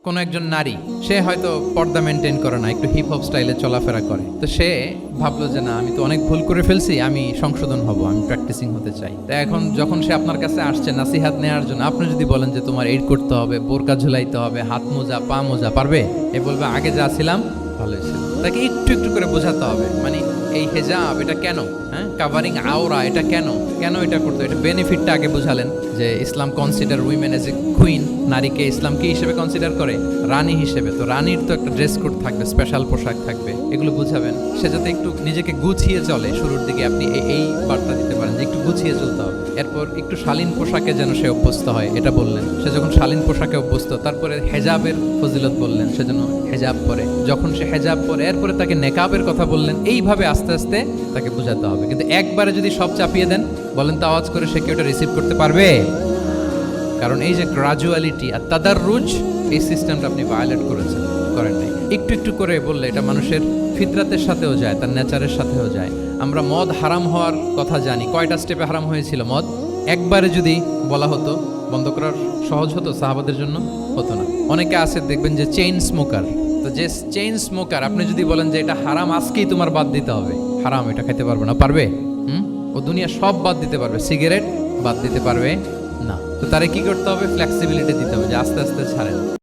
কোনো একজন নারী, সে হয়তো পর্দা মেনটেন করে না, একটু হিপ হপ স্টাইলে চলাফেরা করে, তো সে ভাবলো যে না, আমি তো অনেক ভুল করে ফেলছি, আমি সংশোধন হব, আমি প্র্যাকটিসিং হতে চাই। তো এখন যখন সে আপনার কাছে আসছে নাসিহাত নেওয়ার জন্য, আপনি যদি বলেন যে তোমার এইড করতে হবে, বোরকা ঝুলাইতে হবে, হাত মোজা পা মোজা, পারবে? এ বলবে আগে যা ছিলাম ভালোই ছিল। তাকে একটু একটু করে বোঝাতে হবে, মানে এই হেজাব এটা কেন, হ্যাঁ, কাভারিং আওরা এটা কেন, কেন এটা করতে, এটা বেনিফিটটা আগে বুঝালেন যে Islam consider women as a queen, নারীকে ইসলাম কি হিসেবে কনসিডার করে? রানী হিসেবে। তো রানীর তো একটা ড্রেস কোড থাকবে, স্পেশাল পোশাক থাকবে, এগুলো বুঝাবেন। সে যাতে একটু নিজেকে গুছিয়ে চলে, শুরুর দিকে আপনি এই বার্তা দিতে পারেন যে একটু গুছিয়ে চলতে হবে। এরপর একটু শালীন পোশাকে যেন সে অভ্যস্ত হয়, এটা বললেন। সে যখন শালীন পোশাকে অভ্যস্ত, তারপরে হেজাবের ফজিলত বললেন, সে যেন হেজাব পরে। যখন সে হেজাব পরে, এরপরে তাকে নেকাবের কথা বললেন। এইভাবে আস্তে আস্তে তাকে বোঝাতে হবে। কিন্তু একবারে যদি সব চাপিয়ে দেন, বলেন তো আওয়াজ করে, সে কি ওটা রিসিভ করতে পারবে? কারণ এই যে গ্রাজুয়ালিটি আর তাদাররুজ, এই সিস্টেমটা আপনি ভায়োলেট করেন নাই। একটু একটু করে বললে এটা মানুষের ফিতরাতের সাথেও যায়, তার নেচারের সাথেও যায়। আমরা মদ হারাম হওয়ার কথা জানি। কয়টা স্টেপে হারাম হয়েছিল মদ? একবারে যদি বলা হতো বন্ধ করার সহজ হতো সাহাবাদের জন্য? হতো না। অনেকে আছে দেখবেন যে চেইন স্মোকার। তো যে চেইন স্মোকার, আপনি যদি বলেন যে এটা হারাম, আজকেই তোমার বাদ দিতে হবে, হারাম, এটা খেতে পারবে না, পারবে? ও দুনিয়া সব বাদ দিতে পারবে, সিগারেট বাদ দিতে পারবে না। তো তারে কি করতে হবে? ফ্লেক্সিবিলিটি দিতে হবে, যে আস্তে আস্তে ছাড়েন।